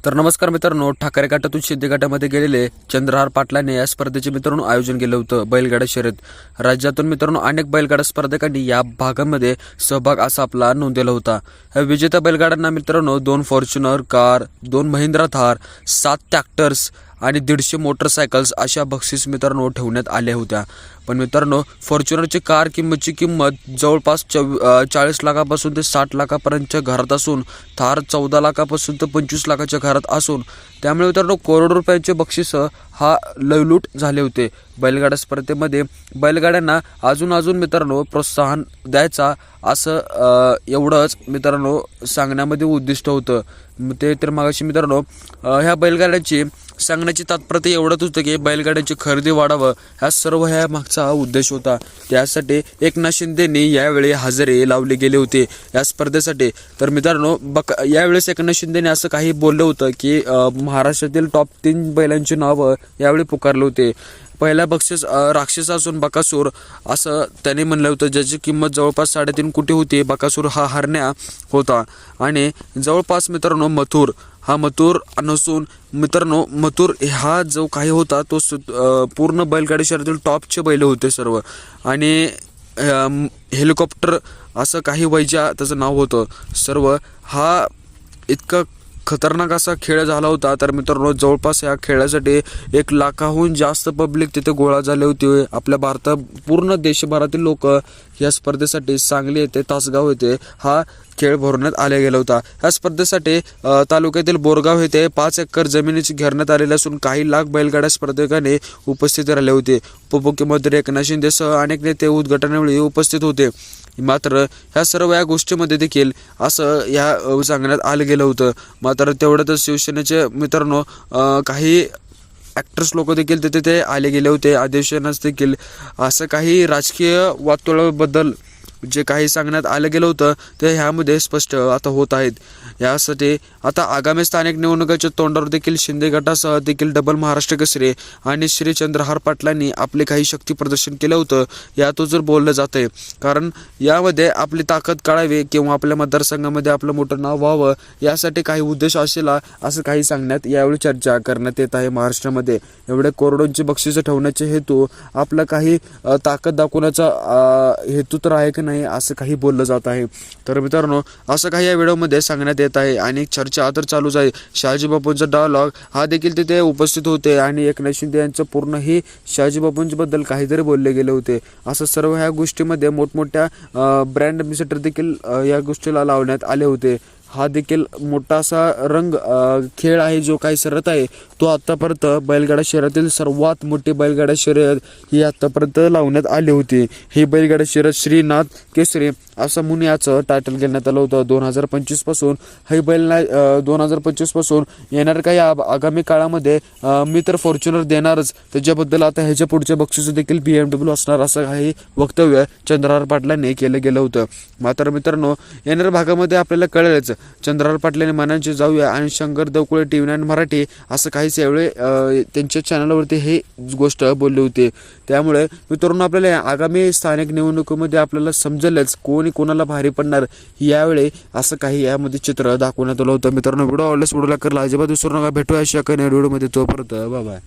तर नमस्कार मित्रांनो, ठाकरे गटातून शिंदे गटामध्ये गेलेले चंद्रहार पाटलांनी या स्पर्धेचे मित्रांनो आयोजन केलं होतं बैलगाडा शर्यत। राज्यातून मित्रांनो अनेक बैलगाडा स्पर्धकांनी या भागामध्ये सहभाग असा आपला नोंदवला होता। या विजेता बैलगाड्यांना मित्रांनो 2 Fortuner car, 2 Mahindra Thar, 7 tractors आणि 150 मोटरसायकल्स अशा बक्षीस मित्रांनो ठेवण्यात आल्या होत्या। पण मित्रांनो फॉर्च्युनरची कार किंमत जवळपास 40 लाखापासून ते 60 लाखापर्यंतच्या घरात असून थार 14 लाखापासून ते 25 लाखाच्या घरात असून त्यामुळे मित्रांनो करोडो रुपयांचे बक्षीस हा लयलूट झाले होते। बैलगाडा स्पर्धेमध्ये बैलगाड्यांना अजून मित्रांनो प्रोत्साहन द्यायचा असं एवढंच मित्रांनो सांगण्यामध्ये उद्दिष्ट होतं। ते तर मागाशी मित्रांनो ह्या बैलगाड्यांची सांगण्याची तात्पर्य एवढंच होतं की बैलगाड्यांची खरेदी वाढावं, ह्या सर्व ह्या मागचा उद्देश होता। त्यासाठी एकनाथ शिंदेंनी यावेळी हजेरी लावली गेली होती या स्पर्धेसाठी। तर मित्रांनो यावेळेस एकनाथ शिंदेने असं काही बोललं होतं की महाराष्ट्रातील टॉप 3 बैलांची नावं यावेळी पुकारले होते। पहिला बक्षीस राक्षस असून बकासूर असं त्यांनी म्हणलं होतं, ज्याची किंमत जवळपास 3.5 कोटी होती। बकासूर हा हरण्या होता आणि जवळपास मित्रांनो मथुर नसून मित्रांनो मथुर हा जो काही होता तो पूर्ण बैलगाडी शर्यतीतील टॉपचे बैल होते सर्व। आणि हेलिकॉप्टर असं काही वैजा त्याचं नाव होतं सर्व। हा इतका खतरनाक असा खेळ झाला होता। तर मित्रांनो जवळपास या खेळासाठी 1 लाखाहून जास्त पब्लिक तिथे गोळा झाले होते। आपल्या पूर्ण देशभरातील लोक या स्पर्धेसाठी सांगली येथे तासगाव येथे हा खेळ भरवण्यात आला गेला होता। या स्पर्धेसाठी तालुक्यातील बोरगाव येथे 5 एकर जमिनीची घेरण्यात आलेली असून काही लाख बैलगाड्या स्पर्धकांनी उपस्थित राहिले होते। उपमुख्यमंत्री एकनाथ शिंदेसह अनेक नेते उद्घाटनावेळी उपस्थित होते। मात्र ह्या सर्व या गोष्टीमध्ये देखील असं या सांगण्यात आलं गेलं होतं। मात्र तेवढ्यातच शिवसेनेचे मित्रांनो काही ॲक्टर्स लोक देखील तिथे आले गेले होते। अधिवेशनास देखील असं काही राजकीय वातावरणाबद्दल जे काही सांगण्यात आलं गेलं होतं ते ह्यामध्ये स्पष्ट आता होत आहेत। यासाठी आता आगामी स्थानिक निवडणुकीच्या तोंडावर देखील शिंदे गटासह देखील डबल महाराष्ट्र केसरी आणि श्री चंद्रहार पाटलांनी आपले काही शक्ती प्रदर्शन केलं होतं यातून जर बोललं जात आहे। कारण यामध्ये आपली ताकद काढावी किंवा आपल्या मतदारसंघामध्ये आपलं मोठं नाव व्हावं यासाठी काही उद्देश असेला असं काही सांगण्यात यावेळी चर्चा करण्यात येत आहे। महाराष्ट्रामध्ये एवढे करोडोंची बक्षिसं ठेवण्याचे हेतू आपला काही ताकद दाखवण्याचा हेतू तर आहे की नाही असं काही बोललं जात आहे। तर मित्रांनो असं काही या व्हिडिओमध्ये सांगण्यात येत आहे आणि चर्चा तर चालूच आहे। शहाजी बापूंचा डायलॉग हा देखील तिथे उपस्थित होते आणि एकनाथ शिंदे यांचं पूर्ण ही शहाजी बापूंबद्दल काहीतरी बोलले गेले होते। असं सर्व ह्या गोष्टीमध्ये मोठमोठ्या ब्रँड अम्बॅसेडर देखील या गोष्टीला लावण्यात आले होते। हा देखील मोठा असा खेळ आहे जो काही शर्यत आहे तो आत्तापर्यंत बैलगाडा शर्यतीतील सर्वात मोठी बैलगाडा शर्यत ही आत्तापर्यंत लावण्यात आली होती। ही बैलगाडा शर्यत श्रीनाथ केसरी असं म्हणून याचं टायटल घेण्यात आलं होतं। 2025 पासून ही 2025 पासून येणार काही आगामी काळामध्ये मी तर फॉर्च्युनर देणारच, त्याच्याबद्दल आता ह्याच्या पुढचे बक्षीस देखील BMW असणार असं काही वक्तव्य चंद्रहार पाटलांनी केलं गेलं होतं। मात्र मित्रांनो येणाऱ्या भागामध्ये आपल्याला कळेलच चंद्रहार पाटलांनी मानांची जाऊया आणि शंकर देवकुळे TV9 मराठी असं काहीच यावेळी त्यांच्या चॅनलवरती हे गोष्ट बोलली होती। त्यामुळे मित्रांनो आपल्याला आगामी स्थानिक निवडणुकीमध्ये आपल्याला समजेलच कोणी कोणाला भारी पडणार यावेळी असं काही यामध्ये चित्र दाखवण्यात आलं होतं। मित्रांनो व्हिडिओ आवडल्यास व्हिडिओला करायला अजिबात विसरू नका। भेटूया अशा काही व्हिडिओमध्ये, तोपर्यंत बाय बाय।